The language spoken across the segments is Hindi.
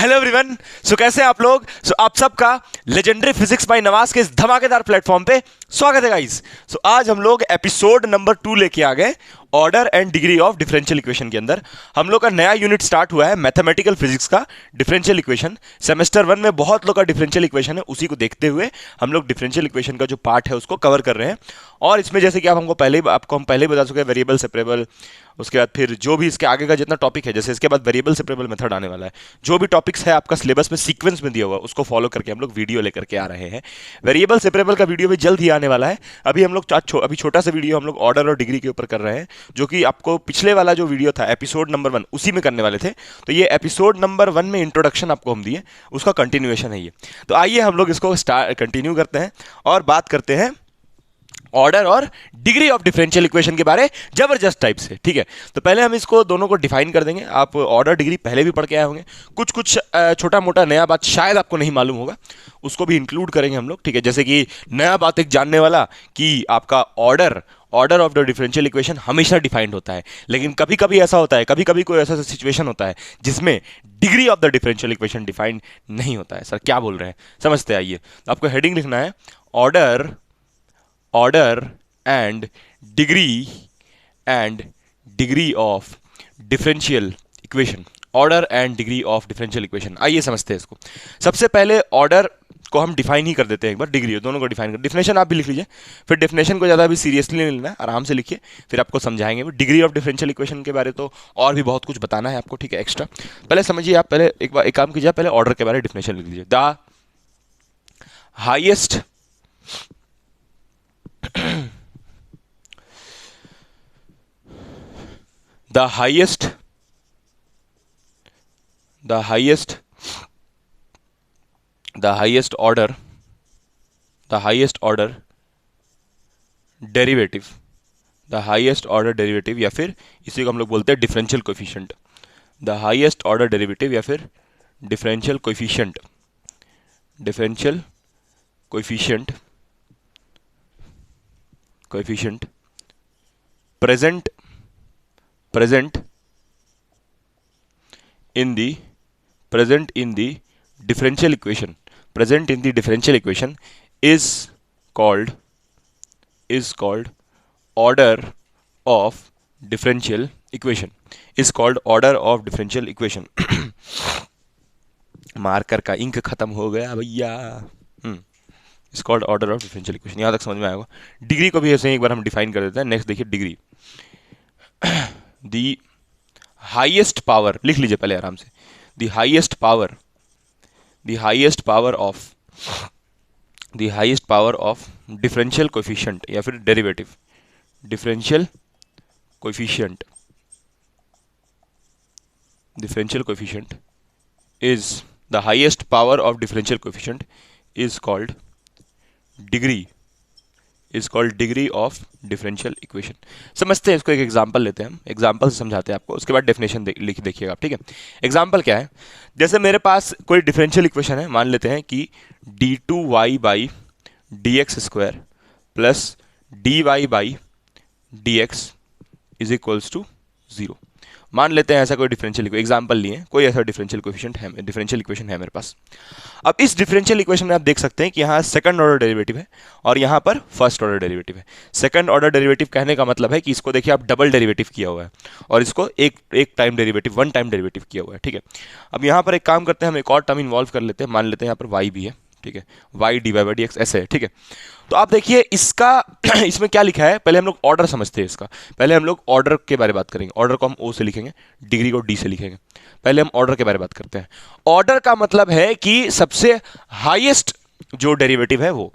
Hello everyone. सो कैसे हैं आप लोग? आप सबका लेजेंडरी फिजिक्स बाय नवाज के इस धमाकेदार प्लेटफॉर्म पे स्वागत है गाइस। आज हम लोग एपिसोड नंबर 2 लेके आ गए order and degree of differential equation के अंदर। हम लोग का नया यूनिट स्टार्ट हुआ है मैथमेटिकल फिजिक्स का डिफरेंशियल इक्वेशन। सेमेस्टर 1 में बहुत लोग का डिफरेंशियल इक्वेशन है, उसी को देखते हुए हम लोग डिफरेंशियल इक्वेशन का जो पार्ट है उसको कवर कर रहे हैं। और इसमें जैसे कि आप आपको हम पहले ही बता चुके हैं, वेरिएबल सेपरेबल, उसके बाद फिर जो भी इसके आगे का जितना टॉपिक है, जैसे इसके बाद वेरिएबल सेपरेबल मेथड आने वाला है। जो भी टॉपिक्स है आपका सिलेबस में सीक्वेंस में दिया हुआ उसको फॉलो करके हम लोग वीडियो लेकर के आ रहे हैं। वेरिएबल सेपरेबल का वीडियो भी जल्द ही आने वाला है। अभी हम लोग अभी छोटा सा वीडियो हम लोग ऑर्डर और डिग्री के ऊपर कर रहे हैं, जो कि आपको पिछले वाला जो वीडियो था एपिसोड नंबर 1 उसी में करने वाले थे। तो ये एपिसोड नंबर 1 में इंट्रोडक्शन आपको हम दिए, उसका कंटिन्यूएशन है ये। तो आइए हम लोग इसको कंटिन्यू करते हैं और बात करते हैं ऑर्डर और डिग्री ऑफ डिफरेंशियल इक्वेशन के बारे जबरदस्त टाइप से। ठीक है, तो पहले हम इसको दोनों को डिफाइन कर देंगे। आप ऑर्डर डिग्री पहले भी पढ़ के आए होंगे, कुछ कुछ छोटा मोटा नया बात शायद आपको नहीं मालूम होगा, उसको भी इंक्लूड करेंगे हम लोग। ठीक है, जैसे कि नया बात एक जानने वाला कि आपका order of the differential equation हमेशा डिफाइंड होता है, लेकिन कभी कभी ऐसा होता है, कभी कभी कोई ऐसा सिचुएशन होता है जिसमें degree of the differential equation defined नहीं होता है। सर क्या बोल रहे हैं, समझते आइए। तो आपको हेडिंग लिखना है order degree and degree of differential equation। Order and degree of differential equation, आइए समझते हैं इसको। सबसे पहले ऑर्डर को हम डिफाइन ही कर देते हैं एक बार, डिग्री दोनों को डिफाइन कर। डिफिनेशन आप भी लिख लीजिए, फिर डिफिनेशन को ज़्यादा भी सीरियसली नहीं लेना है, आराम से लिखिए, फिर आपको समझाएंगे। डिग्री ऑफ डिफरेंशियल इक्वेशन के बारे तो और भी बहुत कुछ बताना है आपको, ठीक है, एक्स्ट्रा। पहले समझिए आप, पहले एक काम कीजिए, पहले ऑर्डर के बारे डिफिनेशन लिख लीजिए। The highest the highest the highest the highest order the highest order derivative the highest order derivative, या फिर इसी को हम लोग बोलते हैं differential coefficient. The highest order derivative या फिर differential coefficient differential coefficient coefficient present in the differential equation is called order of differential equation marker का इंक खत्म हो गया भैया। Is called order of differential equation. यहाँ तक समझ में आएगा। डिग्री को भी ऐसे ही एक बार हम डिफाइन कर देते हैं। नेक्स्ट देखिए डिग्री, दी हाईएस्ट पावर, लिख लीजिए पहले आराम से। The highest power of differential coefficient या फिर derivative, differential coefficient is the highest power of differential coefficient is called degree of differential equation. समझते हैं इसको, एक एग्जांपल लेते हैं हम, एग्जांपल से समझाते हैं आपको, उसके बाद डेफिनेशन लिख देखिएगा आप। ठीक है, एग्जांपल क्या है, जैसे मेरे पास कोई डिफरेंशियल इक्वेशन है, मान लेते हैं कि d2y by d x square plus dy by d x is equals to 0। मान लेते हैं ऐसा कोई डिफरेंशियल एग्जांपल लिए, कोई ऐसा डिफरेंशियल इक्वेशन है मेरे पास। अब इस डिफरेंशियल इक्वेशन में आप देख सकते हैं कि यहाँ सेकंड ऑर्डर डेरिवेटिव है और यहाँ पर फर्स्ट ऑर्डर डेरिवेटिव है। सेकंड ऑर्डर डेरिवेटिव कहने का मतलब है कि इसको देखिए आप डबल डेरिवेटिव किया हुआ है और इसको एक time derivative, one time derivative किया हुआ है। ठीक है, अब यहाँ पर एक काम करते हैं, हम एक और टर्म इन्वॉल्व कर लेते हैं, मान लेते हैं यहाँ पर वाई भी है। ठीक है, y d y by d x ऐसे है। ठीक है, तो आप देखिए इसका इसमें क्या लिखा है, पहले हम लोग ऑर्डर समझते हैं इसका। पहले हम लोग ऑर्डर के बारे में बात करेंगे। ऑर्डर को हम ओ से लिखेंगे, डिग्री को डी से लिखेंगे। पहले हम ऑर्डर के बारे में बात करते हैं। ऑर्डर का मतलब है कि सबसे हाईएस्ट जो डेरिवेटिव है वो,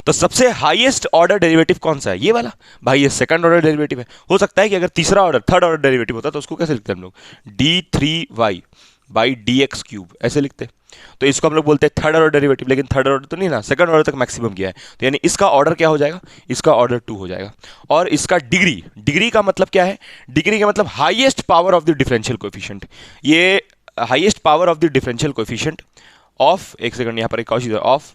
तो सबसे हाईएस्ट ऑर्डर डेरिवेटिव कौन सा है, ये वाला भाई, ये सेकंड ऑर्डर डेरिवेटिव है। हो सकता है कि अगर तीसरा ऑर्डर, थर्ड ऑर्डर डेरिवेटिव होता तो उसको कैसे लिखते हैं हम लोग, d3y by d x cube ऐसे लिखते हैं। तो इसको हम लोग बोलते हैं थर्ड ऑर्डर डेरिवेटिव, लेकिन थर्ड ऑर्डर तो नहीं ना, सेकंड ऑर्डर तक मैक्सिमम किया है, तो यानी इसका ऑर्डर क्या हो जाएगा, इसका ऑर्डर 2 हो जाएगा। और इसका डिग्री का मतलब क्या है, डिग्री का मतलब highest power of the differential coefficient. ये highest power of the differential coefficient of, एक सेकंड यहाँ पर एक और चीज, ऑफ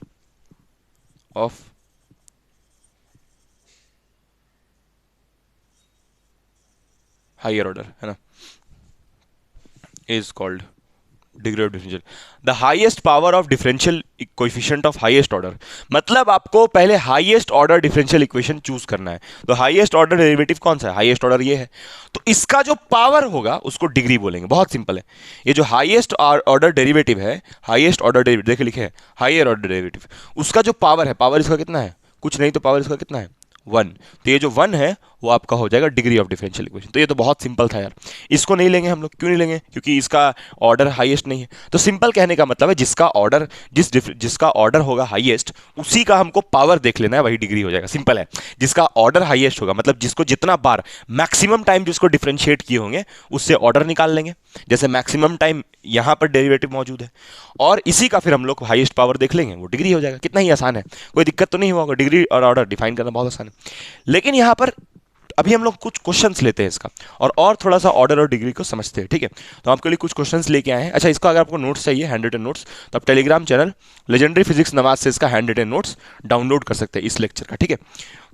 हायर ऑर्डर है ना, is called degree of differential, the highest power of differential coefficient of highest order, मतलब आपको पहले highest order differential equation choose करना है। तो हाईएस्ट ऑर्डर डेरिवेटिव कौन सा है, हाईएस्ट ऑर्डर ये है, तो इसका जो पावर होगा उसको डिग्री बोलेंगे। बहुत सिंपल है, ये जो हाईएस्ट ऑर्डर डेरिवेटिव है, हाईएस्ट ऑर्डर डेरिवेटिव देखिए लिखे है हायर ऑर्डर डेरिवेटिव, उसका जो पावर है, पावर इसका कितना है, कुछ नहीं तो पावर इसका कितना है 1, तो ये जो 1 है वो आपका हो जाएगा डिग्री ऑफ डिफरेंशियल इक्वेशन। तो ये तो बहुत सिंपल था यार, इसको नहीं लेंगे हम लोग, क्यों नहीं लेंगे, क्योंकि इसका ऑर्डर हाईएस्ट नहीं है। तो सिंपल कहने का मतलब है जिसका ऑर्डर जिसका ऑर्डर होगा हाईएस्ट उसी का हमको पावर देख लेना है, वही डिग्री हो जाएगा। सिंपल है, जिसका ऑर्डर हाईएस्ट होगा मतलब जिसको जितना बार मैक्सिमम टाइम जिसको डिफरेंशिएट किए होंगे उससे ऑर्डर निकाल लेंगे, जैसे मैक्सिमम टाइम यहाँ पर डेरिवेटिव मौजूद है और इसी का फिर हम लोग हाईएस्ट पावर देख लेंगे, वो डिग्री हो जाएगा। कितना ही आसान है, कोई दिक्कत तो नहीं होगा, डिग्री और ऑर्डर डिफाइन करना बहुत आसान है। लेकिन यहाँ पर अभी हम लोग कुछ क्वेश्चंस लेते हैं इसका और थोड़ा सा ऑर्डर और डिग्री को समझते हैं, ठीक है। तो आपके लिए कुछ क्वेश्चंस लेके आए हैं। अच्छा, इसका अगर आपको नोट्स चाहिए, हैंड रिटन नोट्स, तो आप Telegram channel legendary physics Nawaz से इसका हैंड रिटन नोट्स डाउनलोड कर सकते हैं इस लेक्चर का, ठीक है।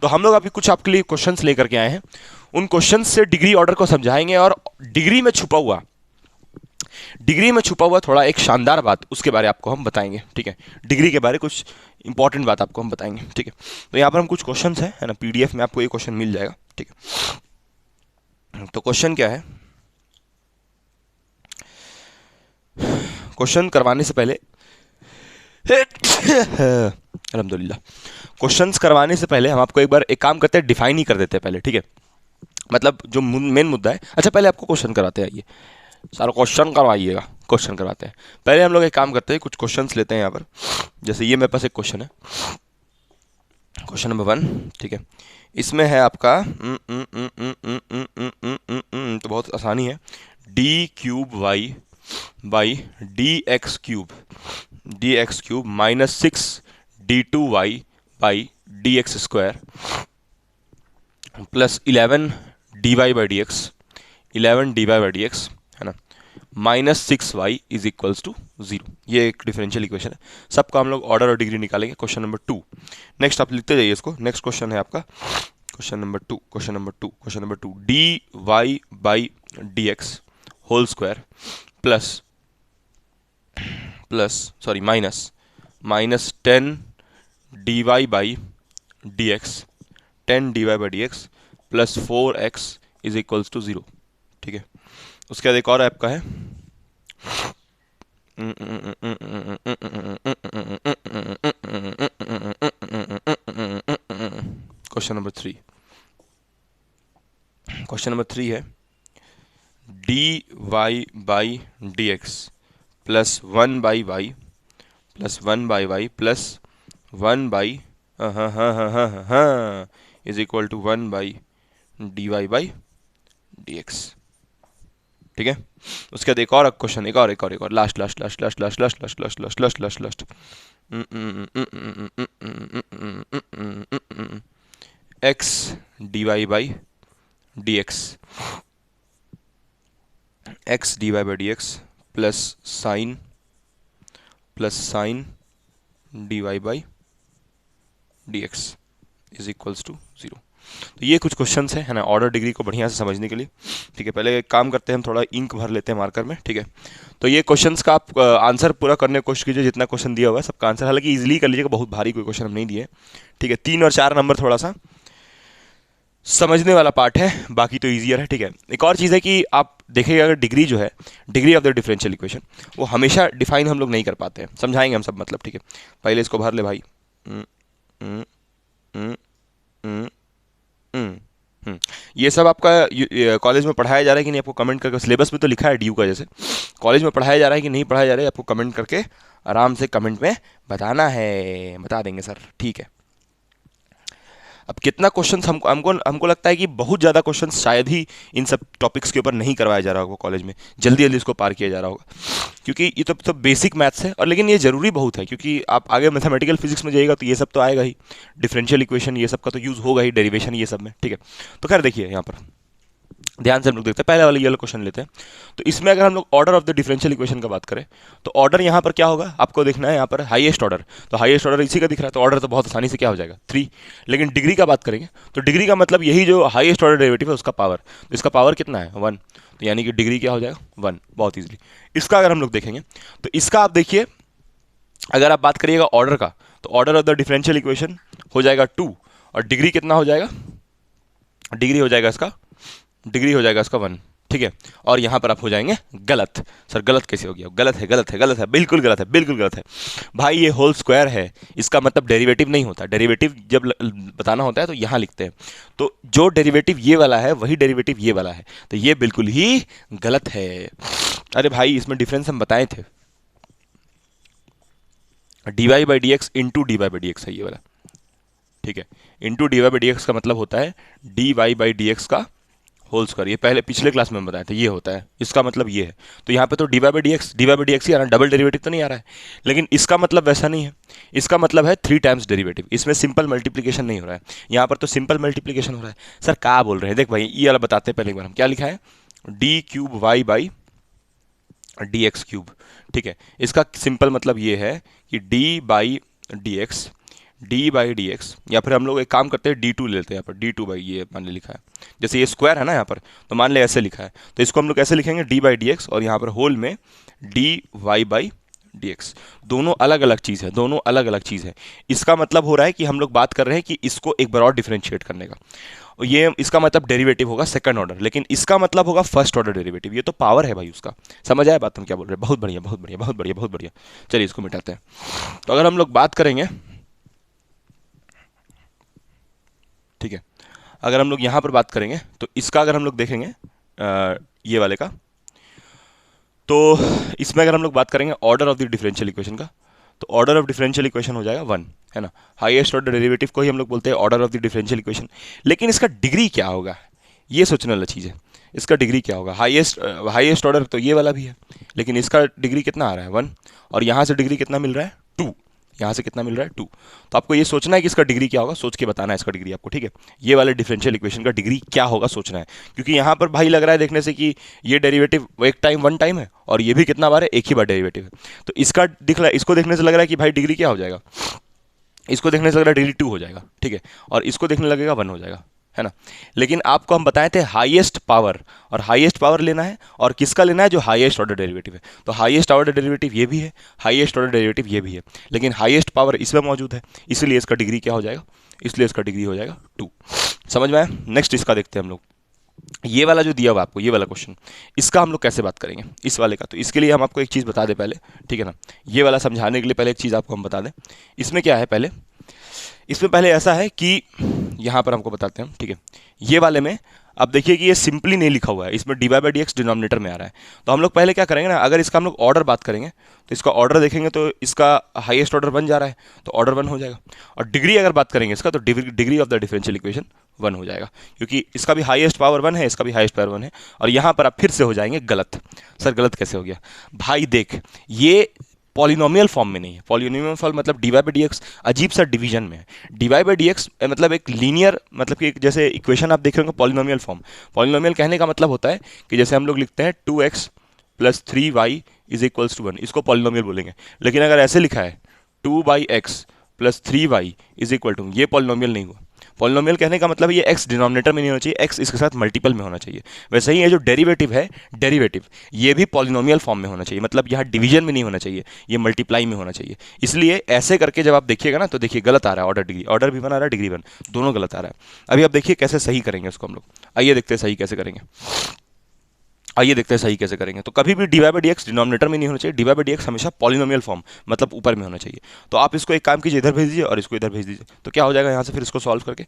तो हम लोग अभी कुछ आपके लिए क्वेश्चंस लेकर के आए हैं, उन क्वेश्चंस से डिग्री ऑर्डर को समझाएंगे और डिग्री में छुपा हुआ थोड़ा एक शानदार बात उसके बारे आपको हम बताएंगे, ठीक है। डिग्री के बारे कुछ इंपॉर्टेंट बात आपको हम बताएंगे, ठीक है। तो यहाँ पर हम कुछ क्वेश्चंस है ना, पीडीएफ में आपको ये क्वेश्चन मिल जाएगा, ठीक है। तो क्वेश्चन क्या है, क्वेश्चन करवाने से पहले अल्हम्दुलिल्लाह, क्वेश्चंस करवाने से पहले हम आपको एक बार एक काम करते हैं, डिफाइन ही कर देते हैं पहले, ठीक है। मतलब जो मेन मुद्दा है, अच्छा पहले आपको क्वेश्चन कराते हैं, आइए सारा क्वेश्चन करवाइएगा, क्वेश्चन करवाते हैं। पहले हम लोग एक काम करते हैं, कुछ क्वेश्चंस लेते हैं यहाँ पर। जैसे ये मेरे पास एक क्वेश्चन है, क्वेश्चन नंबर 1, ठीक है। इसमें है आपका तो बहुत आसानी है, d cube y by d x cube minus 6 d2 y by d x square plus 11 dy by d x है ना, minus 6y is equals to 0। ये एक डिफरेंशियल इक्वेशन है, सबका हम लोग ऑर्डर और डिग्री निकालेंगे। क्वेश्चन नंबर 2, नेक्स्ट आप लिखते जाइए इसको। नेक्स्ट क्वेश्चन है आपका question number 2 dy by d x whole square minus 10 dy by d x plus 4x is equals to 0, ठीक है। उसके बाद एक और आपका है क्वेश्चन नंबर 3 है dy by d x plus 1 by y plus 1 by is equal to 1 by dy by d x, ठीक है। उसके बाद एक और क्वेश्चन, एक और last x dy by d x plus sine dy by d x is equals to 0। तो ये कुछ क्वेश्चंस है ना, ऑर्डर डिग्री को बढ़िया से समझने के लिए, ठीक है। पहले एक काम करते हैं, हम थोड़ा इंक भर लेते हैं मार्कर में, ठीक है। तो ये क्वेश्चंस का आप आंसर पूरा करने की कोशिश कीजिए, जितना क्वेश्चन दिया हुआ है सबका आंसर, हालांकि इजीली कर लीजिएगा, बहुत भारी कोई क्वेश्चन हम नहीं दिए, ठीक है। 3 और 4 नंबर थोड़ा सा समझने वाला पार्ट है, बाकी तो ईजियर है, ठीक है। एक और चीज़ है कि आप देखिएगा अगर डिग्री जो है, degree of the differential equation, वो हमेशा डिफाइन हम लोग नहीं कर पाते हैं, समझाएंगे हम सब, मतलब, ठीक है। पहले इसको भर ले भाई, ये सब आपका कॉलेज में पढ़ाया जा रहा है कि नहीं, आपको कमेंट करके, सिलेबस में तो लिखा है ड्यू का, जैसे कॉलेज में पढ़ाया जा रहा है कि नहीं पढ़ाया जा रहा है, आपको कमेंट करके आराम से कमेंट में बताना है, बता देंगे सर, ठीक है। अब कितना क्वेश्चंस हमको लगता है कि बहुत ज़्यादा क्वेश्चंस शायद ही इन सब टॉपिक्स के ऊपर नहीं करवाया जा रहा होगा कॉलेज में, जल्दी इसको पार किया जा रहा होगा, क्योंकि ये तो बेसिक मैथ्स है, और लेकिन ये ज़रूरी बहुत है, क्योंकि आप आगे मैथमेटिकल फिजिक्स में जाइएगा तो ये सब तो आएगा ही, डिफरेंशियल इक्वेशन ये सब का तो यूज़ होगा ही, डेरिवेशन ये सब में, ठीक है। तो खैर देखिए यहाँ पर ध्यान से हम लोग देखते हैं, पहले वाले ये वाला क्वेश्चन लेते हैं। तो इसमें अगर हम लोग order of the differential equation का बात करें, तो ऑर्डर यहाँ पर क्या होगा, आपको देखना है यहाँ पर हाईएस्ट ऑर्डर, तो हाईएस्ट ऑर्डर इसी का दिख रहा है, तो ऑर्डर तो बहुत आसानी से क्या हो जाएगा 3। लेकिन डिग्री का बात करेंगे तो डिग्री का मतलब यही जो हाईएस्ट ऑर्डर डेरिवेटिव है उसका पावर, तो इसका पावर कितना है 1, तो तो यानी कि डिग्री क्या हो जाएगा 1, बहुत इजीली। इसका अगर हम लोग देखेंगे तो इसका आप देखिए, अगर आप बात करिएगा ऑर्डर का, तो order of the differential equation हो जाएगा 2, और डिग्री कितना हो जाएगा, डिग्री हो जाएगा इसका, डिग्री हो जाएगा इसका 1, ठीक है। और यहाँ पर आप हो जाएंगे गलत। सर गलत कैसे हो गया, गलत है, गलत है, गलत है, बिल्कुल गलत है, बिल्कुल गलत है भाई। ये होल स्क्वायर है, इसका मतलब डेरिवेटिव नहीं होता। डेरिवेटिव जब बताना होता है तो यहाँ लिखते हैं, तो जो डेरिवेटिव ये वाला है वही डेरिवेटिव ये वाला है, तो ये बिल्कुल ही गलत है। अरे भाई इसमें डिफरेंस हम बताए थे, dy by d x into D by d x है ये वाला, ठीक है। Into D by d x का मतलब होता है dy बाई डी एक्स का होल स्क्वायर। ये पहले पिछले क्लास में हम बताया था, ये होता है, इसका मतलब ये है। तो यहाँ पे तो डी बाई डी एक्स ही आ रहा है, डबल डेरिवेटिव तो नहीं आ रहा है। लेकिन इसका मतलब वैसा नहीं है, इसका मतलब है 3 टाइम्स डेरिवेटिव। इसमें सिंपल मल्टीप्लिकेशन नहीं हो रहा है, यहाँ पर तो सिंपल मल्टीप्लिकेशन हो रहा है। सर क्या बोल रहे हैं, देख भाई ये वाला बताते हैं पहले एक बार, हम क्या लिखा है, d cube y by d x cube, ठीक है। इसका सिंपल मतलब ये है कि डी बाई डी एक्स, या फिर हम लोग एक काम करते हैं D2 ले लेते हैं, यहाँ पर D2 बाई, ये मान ले लिखा है, जैसे ये स्क्वायर है ना यहाँ पर, तो मान ले ऐसे लिखा है, तो इसको हम लोग ऐसे लिखेंगे डी बाई डी एक्स, और यहाँ पर होल में d y by d x. दोनों अलग अलग चीज़ है, दोनों अलग अलग चीज़ है। इसका मतलब हो रहा है कि हम लोग बात कर रहे हैं कि इसको एक बार और डिफ्रेंशिएट करने का, और ये इसका मतलब डेरिवेटिव होगा सेकंड ऑर्डर, लेकिन इसका मतलब होगा फर्स्ट ऑर्डर डेरिवेटिव। ये तो पावर है भाई उसका, समझ आया बात हम क्या बोल रहे हैं। बहुत बढ़िया, बहुत बढ़िया, बहुत बढ़िया, बहुत बढ़िया। चलिए इसको मिटाते हैं। तो अगर हम लोग बात करेंगे, ठीक है, अगर हम लोग यहाँ पर बात करेंगे तो इसका अगर हम लोग देखेंगे ये वाले का, तो इसमें अगर हम लोग बात करेंगे order of the differential equation का, तो ऑर्डर ऑफ डिफरेंशियल इक्वेशन हो जाएगा 1, है ना। हाईएस्ट ऑर्डर डेरिवेटिव को ही हम लोग बोलते हैं order of the differential equation. लेकिन इसका डिग्री क्या होगा, ये सोचने वाला चीज़ है। इसका डिग्री क्या होगा, हाईएस्ट ऑर्डर तो ये वाला भी है, लेकिन इसका डिग्री कितना आ रहा है 1, और यहाँ से डिग्री कितना मिल रहा है 2, यहाँ से कितना मिल रहा है 2। तो आपको ये सोचना है कि इसका डिग्री क्या होगा, सोच के बताना है इसका डिग्री आपको, ठीक है। ये वाले डिफरेंशियल इक्वेशन का डिग्री क्या होगा सोचना है, क्योंकि यहाँ पर भाई लग रहा है देखने से कि ये डेरिवेटिव वन टाइम है, और ये भी कितना बार है, एक ही बार डेरिवेटिव है। तो इसका दिख रहा है, इसको देखने से लग रहा है कि भाई डिग्री क्या हो जाएगा, इसको देखने से लग रहा है डिग्री 2 हो जाएगा, ठीक है, और इसको देखने लगेगा 1 हो जाएगा, है ना। लेकिन आपको हम बताए थे हाईएस्ट पावर, और हाईएस्ट पावर लेना है, और किसका लेना है, जो हाईएस्ट ऑर्डर डेरिवेटिव है। तो हाईएस्ट ऑर्डर डेरिवेटिव ये भी है, हाईएस्ट ऑर्डर डेरिवेटिव ये भी है, लेकिन हाईएस्ट पावर इसमें मौजूद है, इसलिए इसका डिग्री क्या हो जाएगा, इसलिए इसका डिग्री हो जाएगा 2। समझ में आया। नेक्स्ट इसका देखते हैं हम लोग, ये वाला जो दिया हुआ आपको, ये वाला क्वेश्चन, इसका हम लोग कैसे बात करेंगे, इस वाले का। तो इसके लिए हम आपको एक चीज़ बता दें पहले, ठीक है ना। ये वाला समझाने के लिए पहले एक चीज़ आपको हम बता दें, इसमें क्या है पहले, इसमें पहले ऐसा है कि यहाँ पर हमको बताते हैं, ठीक है। ये वाले में अब देखिए कि ये सिंपली नहीं लिखा हुआ है, इसमें d y by d x denominator में आ रहा है। तो हम लोग पहले क्या करेंगे ना, अगर इसका हम लोग ऑर्डर बात करेंगे तो इसका ऑर्डर देखेंगे तो इसका हाईएस्ट ऑर्डर 1 जा रहा है, तो ऑर्डर 1 हो जाएगा। और डिग्री अगर बात करेंगे इसका, तो degree of the differential equation 1 हो जाएगा, क्योंकि इसका भी हाईएस्ट पावर 1 है, इसका भी हाईएस्ट पावर 1 है। और यहाँ पर आप फिर से हो जाएंगे गलत। सर गलत कैसे हो गया भाई, देख ये पॉलिनोमियल फॉर्म में नहीं है। पॉलिनोमियल फॉर्म मतलब d y by d x अजीब सा डिवीजन में है। D y by d x मतलब एक लीनियर, मतलब कि जैसे इक्वेशन आप देख रहे होंगे पॉलिनोमियल फॉर्म। पॉलिनोमियल कहने का मतलब होता है कि जैसे हम लोग लिखते हैं 2x + 3y = 1, इसको पॉलिनोमियल बोलेंगे। लेकिन अगर ऐसे लिखा है 2x + 3y = 1, ये पॉलिनोमियल नहीं हुआ। पॉलिनोमियल कहने का मतलब ये x डिनोमिनेटर में नहीं होना चाहिए, x इसके साथ मल्टीपल में होना चाहिए। वैसे ही ये जो डेरिवेटिव है, डेरिवेटिव ये भी पॉलिनोमियल फॉर्म में होना चाहिए, मतलब यहाँ डिवीजन में नहीं होना चाहिए, ये मल्टीप्लाई में होना चाहिए। इसलिए ऐसे करके जब आप देखिएगा ना, तो देखिए गलत आ रहा है ऑर्डर, डिग्री, ऑर्डर भी 1 आ रहा है, डिग्री 1, दोनों गलत आ रहा है। अभी आप देखिए कैसे सही करेंगे उसको हम लोग, आइए देखते हैं सही कैसे करेंगे। आइए देखते हैं सही कैसे करेंगे। तो कभी भी d y by d x denominator में नहीं होना चाहिए, d y by d x हमेशा पॉलिनोमियल फॉर्म मतलब ऊपर में होना चाहिए। तो आप इसको एक काम कीजिए, इधर भेज दीजिए और इसको इधर भेज दीजिए, तो क्या हो जाएगा यहाँ से फिर इसको सॉल्व करके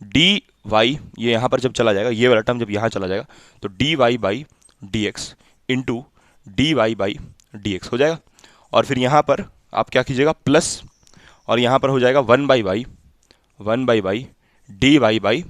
डी वाई, ये यहाँ पर जब चला जाएगा, ये वाला टर्म जब यहाँ चला जाएगा, तो d y by d x into d y by d x हो जाएगा। और फिर यहाँ पर आप क्या कीजिएगा प्लस, और यहाँ पर हो जाएगा 1/y d y by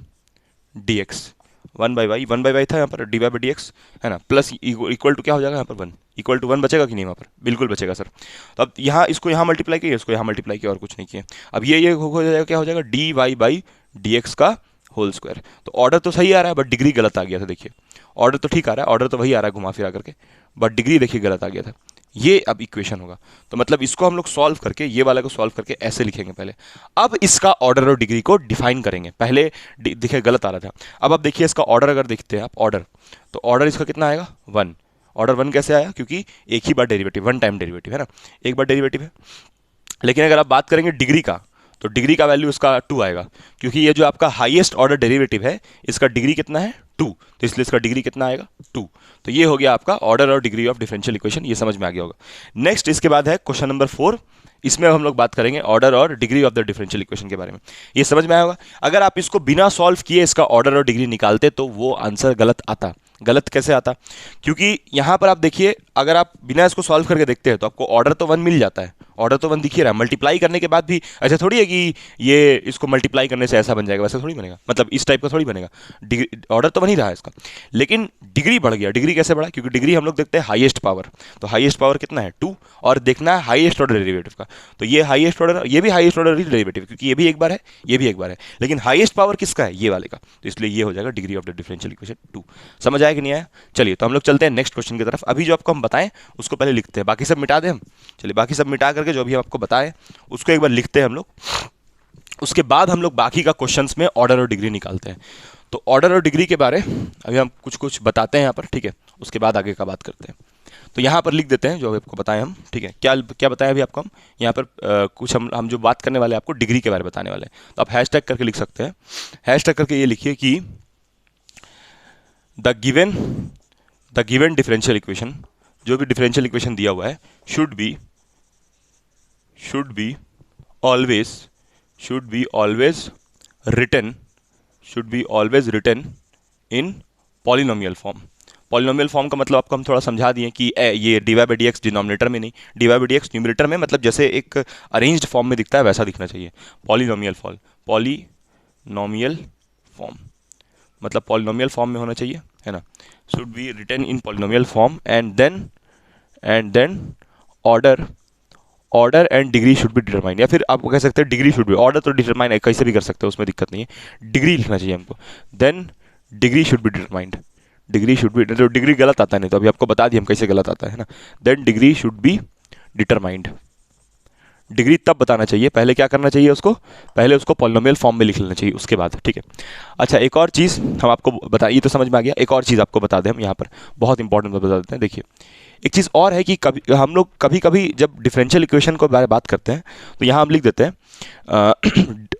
d x, 1/y था यहाँ पर, d y by d x है ना, प्लस इक्वल टू क्या हो जाएगा यहाँ पर 1, इक्वल टू 1 बचेगा कि नहीं वहाँ पर, बिल्कुल बचेगा सर। तो अब यहाँ इसको यहाँ मल्टीप्लाई किया, इसको यहाँ मल्टीप्लाई किया, और कुछ नहीं किया। अब ये हो जाएगा, क्या हो जाएगा, d y by d x का होल स्क्वायर। तो ऑर्डर तो सही आ रहा है, बट डिग्री गलत आ गया था। देखिए ऑर्डर तो ठीक आ रहा है, ऑर्डर तो वही आ रहा है घुमा फिरा करके, बट डिग्री देखिए गलत आ गया था। ये अब इक्वेशन होगा। तो मतलब इसको हम लोग सॉल्व करके, ये वाला को सॉल्व करके ऐसे लिखेंगे पहले। अब इसका ऑर्डर और डिग्री को डिफाइन करेंगे। पहले देखिए गलत आ रहा था। अब आप देखिए इसका ऑर्डर अगर देखते हैं आप ऑर्डर, तो ऑर्डर इसका कितना आएगा 1। ऑर्डर 1 कैसे आया, क्योंकि एक ही बार डेरिवेटिव, वन टाइम डेरिवेटिव है ना, एक बार डेरिवेटिव है। लेकिन अगर आप बात करेंगे डिग्री का, तो डिग्री का वैल्यू इसका 2 आएगा, क्योंकि ये जो आपका हाईएस्ट ऑर्डर डेरिवेटिव है इसका डिग्री कितना है 2, तो इसलिए इसका डिग्री कितना आएगा 2। तो ये हो गया आपका ऑर्डर और डिग्री ऑफ डिफरेंशियल इक्वेशन, ये समझ में आ गया होगा। नेक्स्ट इसके बाद है क्वेश्चन नंबर 4। इसमें हम लोग बात करेंगे ऑर्डर और degree of the differential equation के बारे में। ये समझ में आया होगा। अगर आप इसको बिना सॉल्व किए इसका ऑर्डर और डिग्री निकालते तो वो आंसर गलत आता। गलत कैसे आता, क्योंकि यहां पर आप देखिए अगर आप बिना इसको सॉल्व करके देखते हैं तो आपको ऑर्डर तो 1 मिल जाता है, ऑर्डर तो 1 दिख ही रहा है। मल्टीप्लाई करने के बाद भी ऐसा थोड़ी है कि ये इसको मल्टीप्लाई करने से ऐसा बन जाएगा, वैसा थोड़ी बनेगा, मतलब इस टाइप का थोड़ी बनेगा। ऑर्डर तो बन ही रहा है इसका, लेकिन डिग्री बढ़ गया। डिग्री कैसे बढ़ा, क्योंकि डिग्री हम लोग देखते हैं हाईएस्ट पावर, तो हाईएस्ट पावर कितना है 2, और देखना है हाईएस्ट ऑर्डर डेरिवेटिव का। तो ये हाईएस्ट ऑर्डर, ये भी हाईएस्ट ऑर्डर डेरिवेटिव, क्योंकि ये भी एक बार है, ये भी एक बार है, लेकिन हाईएस्ट पावर किसका है, ये वाले का। तो इसलिए ये हो जाएगा degree of the differential equation 2। समझ आया कि नहीं आया? चलिए तो हम लोग चलते हैं नेक्स्ट क्वेश्चन की तरफ। अभी जो आपको हम बताएं उसको पहले लिखते हैं, बाकी सब मिटा दें हम। चलिए बाकी सब मिटा करके जो भी हम आपको बताएं उसको एक बार लिखते हैं हम लोग, उसके बाद हम लोग बाकी का क्वेश्चंस में ऑर्डर और डिग्री निकालते हैं। तो ऑर्डर और डिग्री के बारे अभी हम कुछ कुछ बताते हैं यहाँ पर, ठीक है, उसके बाद आगे का बात करते हैं। तो यहाँ पर लिख देते हैं जो आपको बताएं हम, ठीक है। क्या क्या बताया अभी आपको हम यहाँ पर कुछ हम जो बात करने वाले हैं आपको डिग्री के बारे में बताने वाले हैं। तो आप हैशटैग करके लिख सकते हैं। हैशटैग करके ये लिखिए कि द गिवन डिफरेंशियल इक्वेशन, जो भी डिफरेंशियल इक्वेशन दिया हुआ है, should be always written in polynomial form. Polynomial form का मतलब आपको हम थोड़ा समझा दिए कि ये dy by d x denominator में नहीं, dy by d x numerator में, मतलब जैसे एक अरेंज्ड फॉर्म में दिखता है वैसा दिखना चाहिए। पॉलिनोमियल फॉर्म मतलब पॉलिनोमियल फॉर्म में होना चाहिए, है ना। Should be written in polynomial form and then order and degree should be determined, या फिर आप कह सकते हैं डिग्री शुड बी, ऑर्डर तो डिटरमाइन कैसे भी कर सकते हैं, उसमें दिक्कत नहीं है, डिग्री लिखना चाहिए हमको। Then degree should be determined, तो डिग्री गलत आता है, नहीं तो अभी आपको बता दिया हम कैसे गलत आता है ना। Then degree should be determined, degree तब बताना चाहिए, पहले क्या करना चाहिए उसको, पहले उसको पॉलिनोमियल फॉर्म में लिख लेना चाहिए उसके बाद, ठीक है। अच्छा एक और चीज़ हम आपको ये तो समझ में आ गया, एक और चीज़ आपको बता दें हम यहाँ पर, बहुत इंपॉर्टेंट बता देते हैं। देखिए एक चीज़ और है कि हम लोग कभी कभी जब डिफरेंशियल इक्वेशन को बात करते हैं तो यहाँ हम लिख देते हैं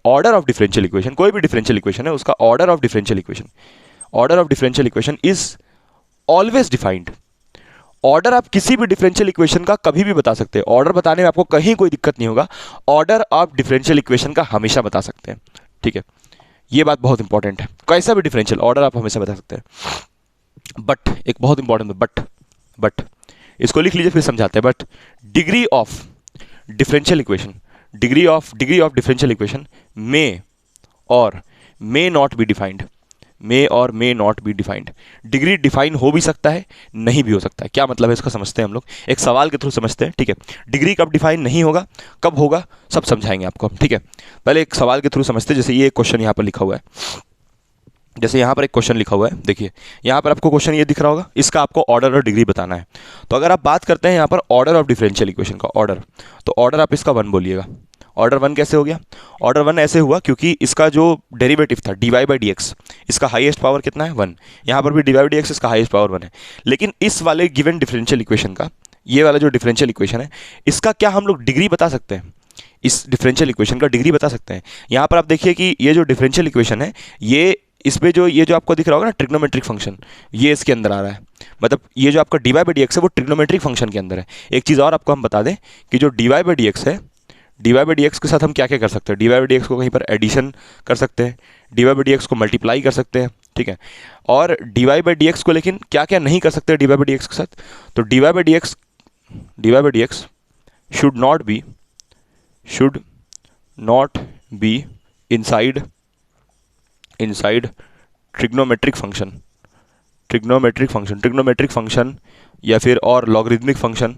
ऑर्डर ऑफ डिफरेंशियल इक्वेशन। कोई भी डिफरेंशियल इक्वेशन है उसका order of differential equation is always defined. Order आप किसी भी डिफरेंशियल इक्वेशन का कभी भी बता सकते हैं, ऑर्डर बताने में आपको कहीं कोई दिक्कत नहीं होगा, ऑर्डर आप डिफरेंशियल इक्वेशन का हमेशा बता सकते हैं, ठीक है। ये बात बहुत इंपॉर्टेंट है, कैसा भी डिफरेंशियल ऑर्डर आप हमेशा बता सकते हैं। बट एक बहुत इंपॉर्टेंट बट इसको लिख लीजिए फिर समझाते हैं। But degree of differential equation may not be defined. Degree define हो भी सकता है, नहीं भी हो सकता है। क्या मतलब है इसका समझते हैं हम लोग, एक सवाल के थ्रू समझते हैं, ठीक है। डिग्री कब डिफाइन नहीं होगा, कब होगा, सब समझाएंगे आपको हम, ठीक है। पहले एक सवाल के थ्रू समझते हैं। जैसे ये क्वेश्चन यहाँ पर लिखा हुआ है, जैसे यहाँ पर एक क्वेश्चन लिखा हुआ है, देखिए यहाँ पर आपको क्वेश्चन ये दिख रहा होगा, इसका आपको ऑर्डर और डिग्री बताना है। तो अगर आप बात करते हैं यहाँ पर ऑर्डर ऑफ डिफरेंशियल इक्वेशन का ऑर्डर, तो ऑर्डर आप इसका 1 बोलिएगा। ऑर्डर 1 कैसे हो गया, ऑर्डर 1 ऐसे हुआ क्योंकि इसका जो डेरिवेटिव था dy बाई डी एक्स, इसका हाईएस्ट पावर कितना है 1, यहाँ पर भी dy बाई डी एक्स इसका हाईएस्ट पावर 1 है। लेकिन इस वाले गिवन डिफरेंशियल इक्वेशन का, ये वाला जो डिफरेंशियल इक्वेशन है, इसका क्या हम लोग डिग्री बता सकते हैं, इस डिफरेंशियल इक्वेशन का डिग्री बता सकते हैं। यहाँ पर आप देखिए कि ये जो डिफरेंशियल इक्वेशन है, ये इसमें जो ये जो आपको दिख रहा होगा ना ट्रिग्नोमेट्रिक फंक्शन, ये इसके अंदर आ रहा है, मतलब ये जो आपका dy बाई डी एक्स है वो ट्रिग्नोमेट्रिक फंक्शन के अंदर है। एक चीज़ और आपको हम बता दें कि जो dy बाई डी एक्स है, dy बाई डी एक्स के साथ हम क्या क्या कर सकते हैं, dy बाई डी एक्स को कहीं पर एडिशन कर सकते हैं, dy बाई डी एक्स को मल्टीप्लाई कर सकते हैं, ठीक है। और dy बाई डी एक्स को लेकिन क्या क्या नहीं कर सकते dy बाई डी एक्स के साथ, तो dy by d x should not be inside trigonometric function या फिर और लॉगरिथमिक फंक्शन।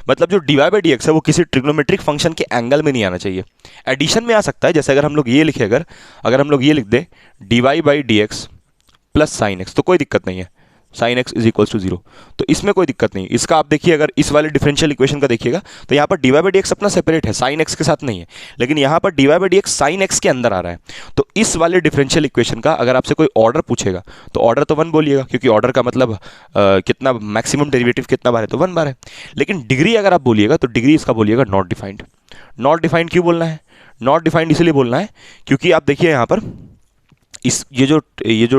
मतलब जो dy बाई डी एक्स है वो किसी ट्रिग्नोमेट्रिक फंक्शन के एंगल में नहीं आना चाहिए, एडिशन में आ सकता है। जैसे अगर हम लोग ये लिखे, अगर हम लोग ये लिख दें dy by d x plus sine x, तो कोई दिक्कत नहीं है, sine x is equals to 0। तो इसमें कोई दिक्कत नहीं। इसका आप देखिए, अगर इस वाले डिफरेंशियल इक्वेशन का देखिएगा तो यहाँ पर d y by d x अपना सेपरेट है, साइन एक्स के साथ नहीं है, लेकिन यहाँ पर d y by d x sine x के अंदर आ रहा है। तो इस वाले डिफरेंशियल इक्वेशन का अगर आपसे कोई ऑर्डर पूछेगा तो ऑर्डर तो 1 बोलिएगा, क्योंकि ऑर्डर का मतलब कितना मैक्सिमम डेरिवेटिव कितना बार है, तो 1 बार है। लेकिन डिग्री अगर आप बोलिएगा तो डिग्री इसका बोलिएगा नॉट डिफाइंड। नॉट डिफाइंड क्यों बोलना है? नॉट डिफाइंड इसलिए बोलना है क्योंकि आप देखिए यहाँ पर इस ये जो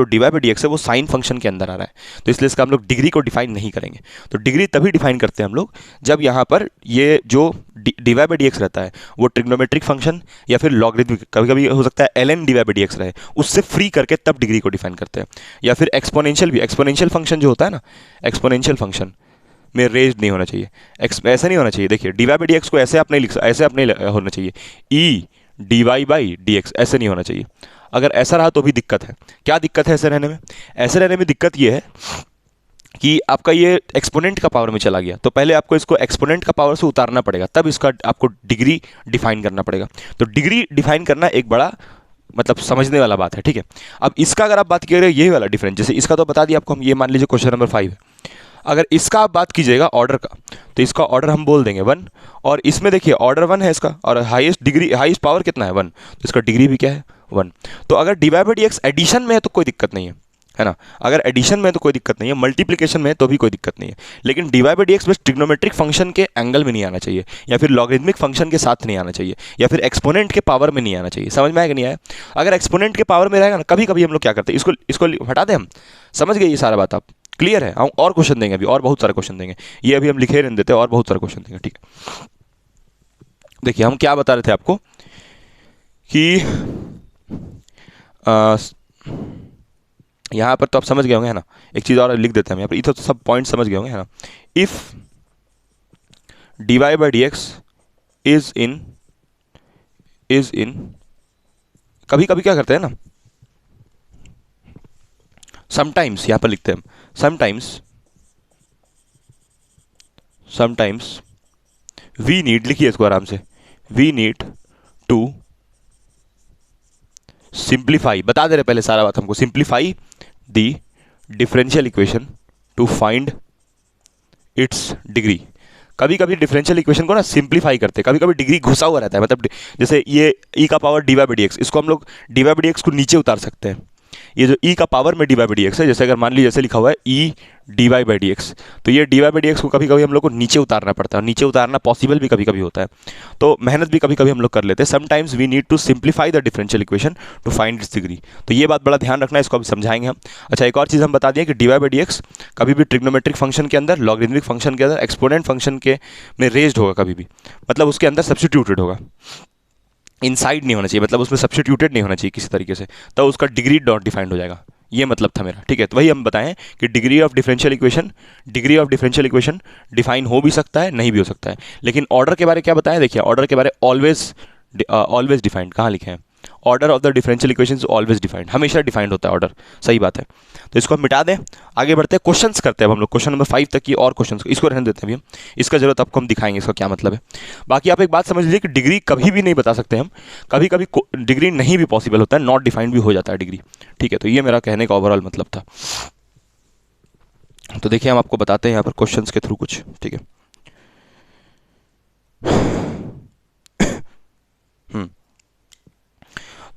d y by d x है वो साइन फंक्शन के अंदर आ रहा है, तो इसलिए इसका हम लोग डिग्री को डिफाइन नहीं करेंगे। तो डिग्री तभी डिफाइन करते हैं हम लोग जब यहाँ पर ये जो d y by d x रहता है वो ट्रिग्नोमेट्रिक फंक्शन या फिर लॉगरिथमिक, कभी कभी हो सकता है l d y by d x रहे, उससे फ्री करके तब डिग्री को डिफाइन करते हैं। या फिर एक्सपोनेंशियल भी, एक्सपोनेंशियल फंक्शन जो होता है ना, एक्सपोनेंशियल फंक्शन में रेंज नहीं होना चाहिए, ऐसा नहीं होना चाहिए। देखिए d y by d x को ऐसे आप नहीं लिख, ऐसे आप नहीं होना चाहिए, e d y by d x ऐसे नहीं होना चाहिए। अगर ऐसा रहा तो भी दिक्कत है। क्या दिक्कत है ऐसे रहने में? ऐसे रहने में दिक्कत ये है कि आपका ये एक्सपोनेंट का पावर में चला गया, तो पहले आपको इसको एक्सपोनेंट का पावर से उतारना पड़ेगा, तब इसका आपको डिग्री डिफाइन करना पड़ेगा। तो डिग्री डिफाइन करना एक बड़ा मतलब समझने वाला बात है, ठीक है। अब इसका अगर आप बात करें ये वाला डिफरेंस, जैसे इसका तो बता दिया आपको हम, ये मान लीजिए क्वेश्चन नंबर 5 है। अगर इसका आप बात कीजिएगा ऑर्डर का, तो इसका ऑर्डर हम बोल देंगे 1, और इसमें देखिए ऑर्डर 1 है इसका, और हाईएस्ट डिग्री, हाईएस्ट पावर कितना है 1, तो इसका डिग्री भी क्या है 1। तो अगर d y by d x addition में है तो कोई दिक्कत नहीं है ना, अगर एडिशन में है तो कोई दिक्कत नहीं है, मल्टीप्लिकेशन में है तो भी कोई दिक्कत नहीं है। लेकिन d y by d x बस ट्रिग्नोमेट्रिक फंक्शन के एंगल में नहीं आना चाहिए, या फिर लॉगरिथमिक फंक्शन के साथ नहीं आना चाहिए, या फिर एक्सपोनेंट के पावर में नहीं आना चाहिए। समझ में आया कि नहीं आया? अगर एक्सपोनेंट के पावर में रहेगा ना, कभी कभी हम लोग क्या करते हैं, इसको हटा दें हम। समझ गए ये सारा बात आप? क्लियर है? हम और क्वेश्चन देंगे अभी, और बहुत सारे क्वेश्चन देंगे, ये अभी हम लिखे नहीं देते, और बहुत सारे क्वेश्चन देंगे, ठीक है। देखिए हम क्या बता रहे थे आपको कि यहाँ पर तो आप समझ गए होंगे है ना। एक चीज़ और लिख देते हैं हम यहाँ पर, इधर तो सब पॉइंट समझ गए होंगे है ना। If d y by d x is in कभी कभी क्या करते हैं ना, समटाइम्स, यहाँ पर लिखते हैं हम समटाइम्स वी नीड, लिखिए इसको आराम से, वी नीड टू सिंप्लीफाई, बता दे रहे पहले सारा बात हमको, simplify the differential equation to find its degree. कभी कभी डिफरेंशियल इक्वेशन को ना सिंप्लीफाई करते हैं, कभी कभी डिग्री घुसा हुआ रहता है, मतलब जैसे ये ई का power d y by d x, इसको हम लोग d y by d x को नीचे उतार सकते हैं। ये जो ई का पावर में d y by d x है, जैसे अगर मान लीजिए जैसे लिखा हुआ है e d y by d x, तो ये d y by d x को कभी कभी हम लोग को नीचे उतारना पड़ता है, और नीचे उतारना पॉसिबल भी कभी कभी होता है, तो मेहनत भी कभी कभी हम लोग कर लेते हैं। Sometimes we need to simplify the differential equation to find its degree. तो ये बात बड़ा ध्यान रखना है, इसको अभी समझाएंगे हम। अच्छा, एक और चीज़ हम बता दें कि d y by d x कभी भी ट्रिग्नोमेट्रिक फंक्शन के अंदर, लॉगरिथमिक फंक्शन के अंदर, एक्सपोनेंट फंक्शन के में रेज्ड होगा कभी भी, मतलब उसके अंदर सब्स्टिट्यूटेड होगा, इनसाइड नहीं होना चाहिए, मतलब उसमें सब्स्टिट्यूटेड नहीं होना चाहिए किसी तरीके से, तो उसका डिग्री नॉट डिफाइंड हो जाएगा। ये मतलब था मेरा, ठीक है। तो वही हम बताएं कि degree of differential equation define हो भी सकता है, नहीं भी हो सकता है। लेकिन ऑर्डर के बारे क्या बताएं? देखिए ऑर्डर के बारे ऑलवेज डिफाइंड, कहाँ लिखे हैं? Order of the differential equation always defined, हमेशा डिफाइंड होता है ऑर्डर, सही बात है। तो इसको हम मिटा दें, आगे बढ़ते हैं, क्वेश्चंस करते हैं अब हम लोग, क्वेश्चन नंबर 5 तक की और क्वेश्चंस, इसको रहने देते हैं अभी हम, इसका जरूरत आपको हम दिखाएंगे इसका क्या मतलब है। बाकी आप एक बात समझ लीजिए कि डिग्री कभी भी नहीं बता सकते हम, कभी कभी डिग्री नहीं भी पॉसिबल होता है, नॉट डिफाइंड भी हो जाता है डिग्री, ठीक है। तो ये मेरा कहने का ओवरऑल मतलब था। तो देखिए हम आपको बताते हैं यहाँ पर क्वेश्चंस के थ्रू कुछ, ठीक है।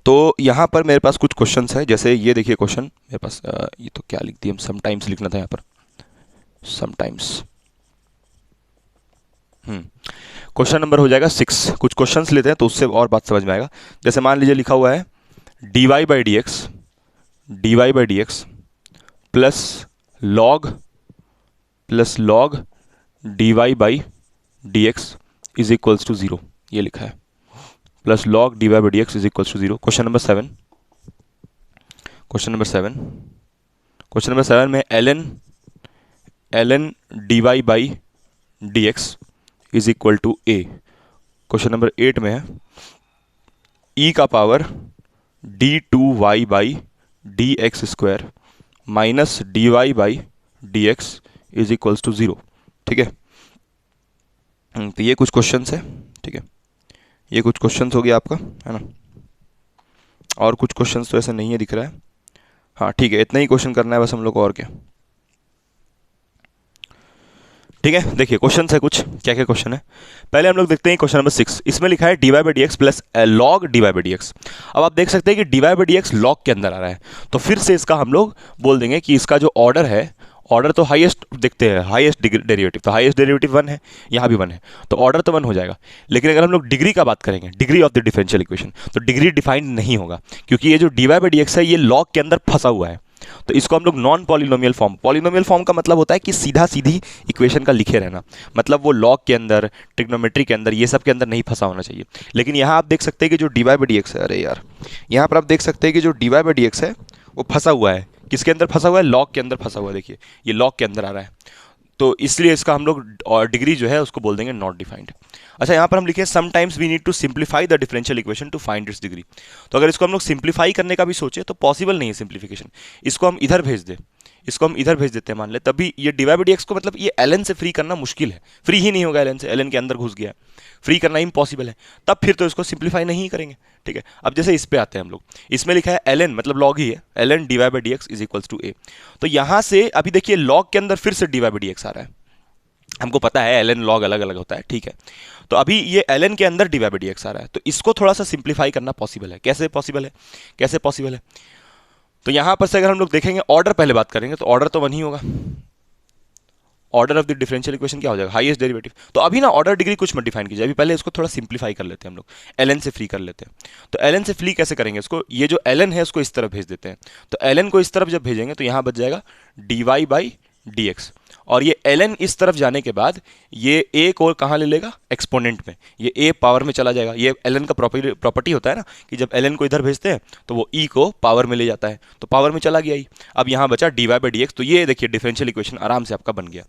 तो यहाँ पर मेरे पास कुछ क्वेश्चंस है, जैसे ये देखिए क्वेश्चन मेरे पास, ये तो क्या लिख दिया हम, समटाइम्स लिखना था यहाँ पर, समटाइम्स। क्वेश्चन नंबर हो जाएगा 6। कुछ क्वेश्चंस लेते हैं तो उससे और बात समझ में आएगा। जैसे मान लीजिए लिखा हुआ है d y by d x plus log d y by d x is equals to 0, ये लिखा है, plus log d y by d x is equals to 0। Question number 7 में ln d y by d x is equal to a. Question number 8 में है ई का power d two y by d x square minus d y by d x is equals to 0, ठीक है। तो ये कुछ क्वेश्चंस है, ठीक है, ये कुछ क्वेश्चंस हो गया आपका, है ना। और कुछ क्वेश्चंस तो ऐसे नहीं है दिख रहा है, हाँ ठीक है, इतना ही क्वेश्चन करना है बस हम लोग को, और क्या। ठीक है, देखिए क्वेश्चन है कुछ, क्या क्या क्वेश्चन है। पहले हम लोग देखते हैं क्वेश्चन नंबर 6। इसमें लिखा है dy by d x plus log dy by d x. अब आप देख सकते हैं कि dy by d x log के अंदर आ रहा है, तो फिर से इसका हम लोग बोल देंगे कि इसका जो ऑर्डर है, ऑर्डर तो हाईएस्ट देखते हैं, हाईएस्ट डेरिवेटिव, तो हाईएस्ट डेरिवेटिव 1 है, यहाँ भी 1 है, तो ऑर्डर तो 1 हो जाएगा। लेकिन अगर हम लोग डिग्री का बात करेंगे, degree of the differential equation, तो डिग्री डिफाइंड नहीं होगा, क्योंकि ये जो dy बाई डी एक्स है ये लॉग के अंदर फंसा हुआ है। तो इसको हम लोग non polynomial form, polynomial form का मतलब होता है कि सीधा सीधी इक्वेशन का लिखे रहना, मतलब वो लॉग के अंदर, ट्रिग्नोमेट्री के अंदर, ये सब के अंदर नहीं फंसा होना चाहिए। लेकिन यहाँ आप देख सकते हैं कि जो dy बाई डी एक्स है, अरे यार, यहाँ पर आप देख सकते हैं कि जो dy बाई डी एक्स है वो फंसा हुआ है, किसके अंदर फंसा हुआ है, लॉग के अंदर फंसा हुआ है। देखिए ये लॉग के अंदर आ रहा है, तो इसलिए इसका हम लोग डिग्री जो है उसको बोल देंगे नॉट डिफाइंड। अच्छा, यहाँ पर हम लिखे sometimes we need to simplify the differential equation to find its degree. तो अगर इसको हम लोग सिंप्लीफाई करने का भी सोचे तो पॉसिबल नहीं है सिंप्लीफिकेशन, इसको हम इधर भेज दें, इसको हम इधर भेज देते हैं मान ले, तभी ये dy बाई डी एक्स को, मतलब ये ln से फ्री करना मुश्किल है, फ्री ही नहीं होगा ln से, ln के अंदर घुस गया है, फ्री करना इम्पॉसिबल है, तब फिर तो इसको सिंप्लीफाई नहीं करेंगे। ठीक है, अब जैसे इस पे आते हैं हम लोग, इसमें लिखा है ln मतलब लॉग ही है, ln dy by d x is equals to a। तो यहाँ से अभी देखिए लॉग के अंदर फिर से dy बाई डी एक्स आ रहा है, हमको पता है ln लॉग अलग अलग होता है, ठीक है। तो अभी ये ln के अंदर dy बाई डी एक्स आ रहा है, तो इसको थोड़ा सा सिंप्लीफाई करना पॉसिबल है। कैसे पॉसिबल है, कैसे पॉसिबल है, तो यहां पर से अगर हम लोग देखेंगे, ऑर्डर पहले बात करेंगे, तो ऑर्डर तो 1 ही होगा। Order of the differential equation क्या हो जाएगा, हाईएस्ट डेरिवेटिव। तो अभी ना ऑर्डर डिग्री कुछ मत डिफाइन कीजिए, अभी पहले इसको थोड़ा सिंप्लीफाई कर लेते हैं हम लोग, ln से फ्री कर लेते हैं। तो ln से फ्री कैसे करेंगे इसको, ये जो ln है उसको इस तरफ भेज देते हैं, तो ln को इस तरफ जब भेजेंगे तो यहां बच जाएगा dy बाई डी एक्स, और ये ln इस तरफ जाने के बाद ये a को कहाँ ले लेगा, एक्सपोनेंट में, ये a पावर में चला जाएगा। ये ln का प्रॉपर्टी होता है ना कि जब ln को इधर भेजते हैं तो वो e को पावर में ले जाता है, तो पावर में चला गया ही। अब यहाँ बचा dy बाई डी एक्स, तो ये देखिए डिफरेंशियल इक्वेशन आराम से आपका बन गया।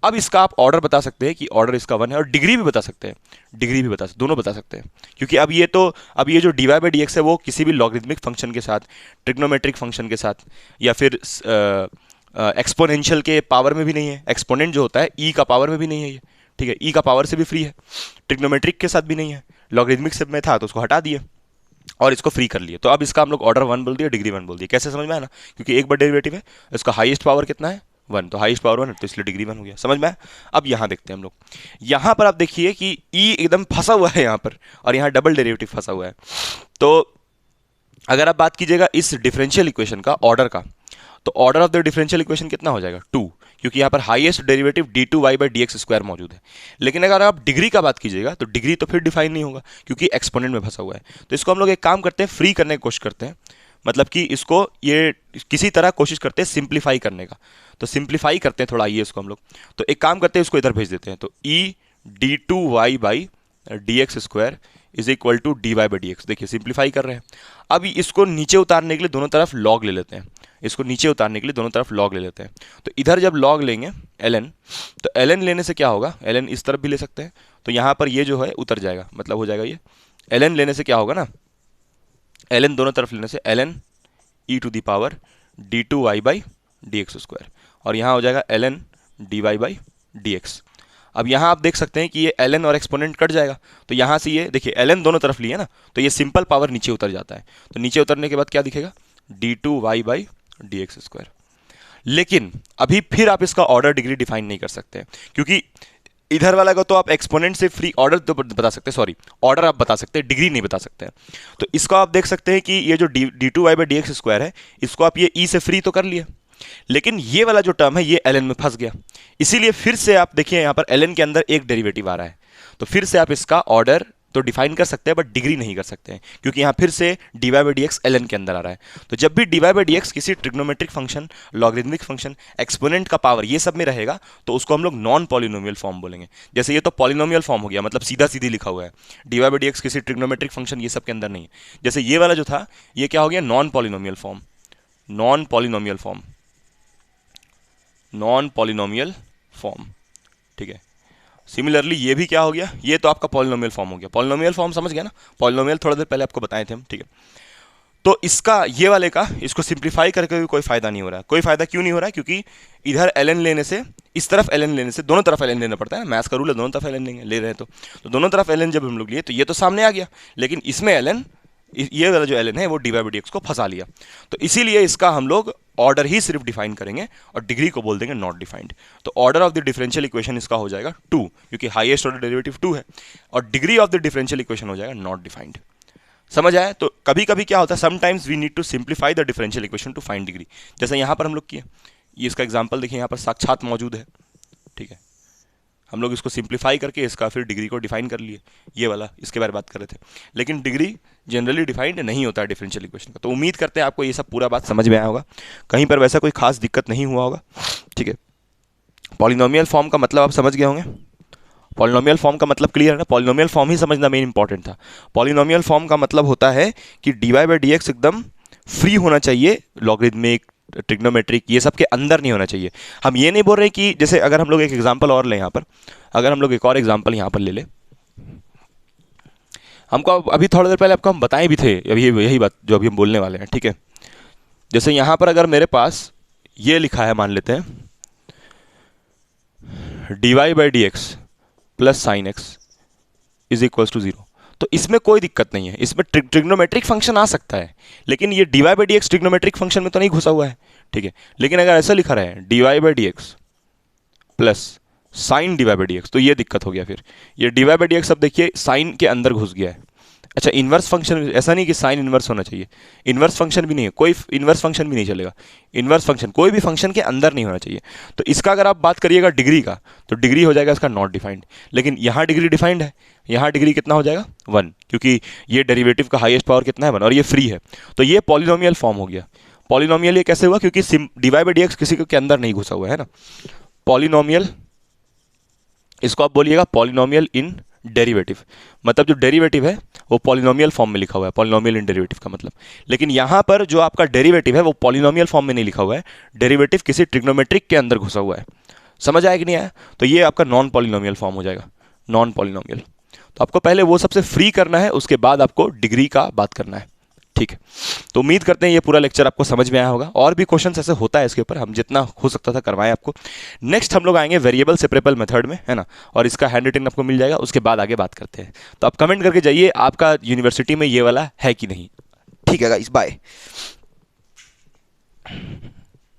अब इसका आप ऑर्डर बता सकते हैं कि ऑर्डर इसका 1 है, और डिग्री भी बता सकते हैं, डिग्री भी बता, दोनों बता सकते हैं, क्योंकि अब ये जो dy बाई डी एक्स है वो किसी भी लॉगरिथमिक फंक्शन के साथ, ट्रिग्नोमेट्रिक फंक्शन के साथ, या फिर एक्सपोनेंशियल के पावर में भी नहीं है, एक्सपोनेंट जो होता है ई का पावर में भी नहीं है ये, ठीक है, ई का पावर से भी फ्री है, ट्रिग्नोमेट्रिक के साथ भी नहीं है, लॉगरिथमिक से में था तो उसको हटा दिए और इसको फ्री कर लिए। तो अब इसका हम लोग ऑर्डर 1 बोल दिया, डिग्री 1 बोल दिया। कैसे समझ में आया ना, क्योंकि एक बार डेरिवेटिव है, इसका हाईएस्ट पावर कितना है 1, तो हाईएस्ट पावर 1 है, तो इसलिए डिग्री 1 हो गया। समझ में आया। अब यहाँ देखते हैं हम लोग, यहाँ पर आप देखिए कि ई एकदम फंसा हुआ है यहाँ पर, और यहाँ डबल डेरिवेटिव फंसा हुआ है। तो अगर आप बात कीजिएगा इस डिफरेंशियल इक्वेशन का ऑर्डर का, तो order of the differential equation कितना हो जाएगा 2, क्योंकि यहाँ पर highest derivative d2y by d x square मौजूद है। लेकिन अगर आप डिग्री का बात कीजिएगा तो डिग्री तो फिर डिफाइन नहीं होगा, क्योंकि एक्सपोनेंट में फंसा हुआ है। तो इसको हम लोग एक काम करते हैं, फ्री करने की कोशिश करते हैं, मतलब कि इसको ये किसी तरह कोशिश करते हैं सिंप्लीफाई करने का। तो सिंप्लीफाई करते हैं थोड़ा, आइए इसको हम लोग, तो एक काम करते हैं, इसको इधर भेज देते हैं, तो e d2y by d x square is equal to dy by d x. देखिए सिंप्लीफाई कर रहे हैं। अब इसको नीचे उतारने के लिए दोनों तरफ लॉग ले लेते हैं, इसको नीचे उतारने के लिए दोनों तरफ लॉग ले लेते हैं। तो इधर जब लॉग लेंगे ln, तो ln लेने से क्या होगा, ln इस तरफ भी ले सकते हैं, तो यहाँ पर ये जो है उतर जाएगा, मतलब हो जाएगा ये ln लेने से क्या होगा ना, ln दोनों तरफ लेने से ln e to the power d2y by d x square, और यहाँ हो जाएगा ln dy by d x. अब यहाँ आप देख सकते हैं कि ये ln और एक्सपोनेंट कट जाएगा, तो यहाँ से ये देखिए ln दोनों तरफ लिए ना, तो ये सिंपल पावर नीचे उतर जाता है। तो नीचे उतरने के बाद क्या दिखेगा, d2y by d x square. लेकिन अभी फिर आप इसका ऑर्डर डिग्री डिफाइन नहीं कर सकते हैं, क्योंकि इधर वाला का तो आप एक्सपोनेंट से फ्री ऑर्डर तो बता सकते हैं, सॉरी ऑर्डर आप बता सकते हैं, डिग्री नहीं बता सकते हैं। तो इसको आप देख सकते हैं कि ये जो d2y by d x square है, इसको आप ये e से फ्री तो कर लिए, लेकिन ये वाला जो टर्म है ये ln में फंस गया। इसीलिए फिर से आप देखिए यहाँ पर ln के अंदर एक डेरिवेटिव आ रहा है, तो फिर से आप इसका ऑर्डर तो डिफाइन कर सकते हैं बट डिग्री नहीं कर सकते हैं, क्योंकि यहाँ फिर से dy by d x ln के अंदर आ रहा है। तो जब भी dy बाई डी एक्स किसी trigonometric function, logarithmic function, exponent का पावर ये सब में रहेगा, तो उसको हम लोग नॉन पॉलिनोमियल फॉर्म बोलेंगे। जैसे ये तो पॉलिनोमियल फॉर्म हो गया, मतलब सीधा सीधी लिखा हुआ है, dy बाई डी एक्स किसी ट्रिग्नोमेट्रिक फंक्शन ये सब के अंदर नहीं है। जैसे ये वाला जो था ये क्या हो गया, non polynomial form, non polynomial form, non polynomial form, ठीक है। सिमिलरली ये भी क्या हो गया, ये तो आपका पॉलिनोमियल फॉर्म हो गया। पॉलिनोमियल फॉर्म समझ गया ना, पॉलिनोमियल थोड़ा देर पहले आपको बताए थे हम, ठीक है। तो इसका ये वाले का इसको सिंप्लीफाई करके भी कोई फायदा नहीं हो रहा है। कोई फायदा क्यों नहीं हो रहा है, क्योंकि इधर ln लेने से, इस तरफ ln लेने से, दोनों तरफ ln लेना पड़ता है ना, मैथ्स का रूल है, दोनों तरफ ln ले रहे हैं, तो दोनों तरफ ln जब हम लोग लिए तो ये तो सामने आ गया, लेकिन इसमें ln, ये वाला जो ln है वो dy बाई डी एक्स को फंसा लिया। तो इसीलिए इसका हम लोग ऑर्डर ही सिर्फ डिफाइन करेंगे और डिग्री को बोल देंगे नॉट डिफाइंड। तो order of the differential equation इसका हो जाएगा 2, क्योंकि हाईएस्ट ऑर्डर डेरिवेटिव 2 है, और degree of the differential equation हो जाएगा नॉट डिफाइंड। समझ आया? तो कभी कभी क्या होता है, sometimes we need to simplify the differential equation to find degree. जैसे यहाँ पर हम लोग किए, ये इसका एग्जाम्पल देखिए, यहाँ पर साक्षात मौजूद है, ठीक है, हम लोग इसको सिंप्लीफाई करके इसका फिर डिग्री को डिफाइन कर लिए, ये वाला इसके बारे में बात कर रहे थे। लेकिन डिग्री जनरली डिफाइंड नहीं होता है डिफरेंशियल इक्वेशन का। तो उम्मीद करते हैं आपको ये सब पूरा बात समझ में आया होगा, कहीं पर वैसा कोई खास दिक्कत नहीं हुआ होगा, ठीक है। पॉलिनोमियल फॉर्म का मतलब आप समझ गए होंगे, पॉलिनोमियल फॉर्म का मतलब क्लियर है ना, पॉलिनोमियल फॉर्म ही समझना मेन इंपॉर्टेंट था। पॉलिनोमियल फॉर्म का मतलब होता है कि dy/dx एकदम फ्री होना चाहिए, लॉगरिथमिक, ट्रिग्नोमेट्रिक, ये सब के अंदर नहीं होना चाहिए। हम ये नहीं बोल रहे कि जैसे अगर हम लोग एक एग्जांपल और लें यहाँ पर, अगर हम लोग एक और एग्जांपल यहाँ पर ले लें, हमको अभी थोड़ी देर पहले आपको हम बताए भी थे अभी यही बात जो अभी हम बोलने वाले हैं, ठीक है। जैसे यहाँ पर अगर मेरे पास ये लिखा है, मान लेते हैं dy/dx plus sine x is equals to 0, तो इसमें कोई दिक्कत नहीं है, इसमें ट्रिग्नोमेट्रिक फंक्शन आ सकता है, लेकिन ये dy/dx ट्रिग्नोमेट्रिक फंक्शन में तो नहीं घुसा हुआ है, ठीक है। लेकिन अगर ऐसा लिखा रहा है dy/dx प्लस साइन dy/dx, तो ये दिक्कत हो गया। फिर ये dy/dx अब देखिए साइन के अंदर घुस गया है। अच्छा, इन्वर्स फंक्शन, ऐसा नहीं कि साइन इन्वर्स होना चाहिए, इन्वर्स फंक्शन भी नहीं है, कोई इन्वर्स फंक्शन भी नहीं चलेगा, इन्वर्स फंक्शन कोई भी फंक्शन के अंदर नहीं होना चाहिए। तो इसका अगर आप बात करिएगा डिग्री का, तो डिग्री हो जाएगा इसका नॉट डिफाइंड। लेकिन यहाँ डिग्री डिफाइंड है, यहाँ डिग्री कितना हो जाएगा 1, क्योंकि ये डेरिवेटिव का हाईएस्ट पावर कितना है 1, और ये फ्री है। तो ये पॉलिनोमियल फॉर्म हो गया। पॉलिनोमियल ये कैसे हुआ, क्योंकि dy/dx किसी के अंदर नहीं घुसा हुआ है ना। पॉलिनोमियल, इसको आप बोलिएगा पॉलिनोमियल इन डेरिवेटिव, मतलब जो डेरिवेटिव है वो पॉलिनोमियल फॉर्म में लिखा हुआ है, पॉलिनोमियल इन डेरिवेटिव का मतलब। लेकिन यहाँ पर जो आपका डेरिवेटिव है वो पॉलिनोमियल फॉर्म में नहीं लिखा हुआ है, डेरिवेटिव किसी ट्रिग्नोमेट्रिक के अंदर घुसा हुआ है। समझ आया कि नहीं आया? तो ये आपका नॉन पॉलिनोमियल फॉर्म हो जाएगा, नॉन पॉलिनोमियल। तो आपको पहले वो सबसे फ्री करना है, उसके बाद आपको डिग्री का बात करना है, ठीक है। तो उम्मीद करते हैं ये पूरा लेक्चर आपको समझ में आया होगा। और भी क्वेश्चंस ऐसे होता है इसके ऊपर, हम जितना हो सकता था करवाएं आपको। नेक्स्ट हम लोग आएंगे वेरिएबल सेपरेबल मेथड में, है ना, और इसका हैंड रिटन आपको मिल जाएगा, उसके बाद आगे बात करते हैं। तो आप कमेंट करके जाइए आपका यूनिवर्सिटी में ये वाला है कि नहीं, ठीक है गाइस, बाय।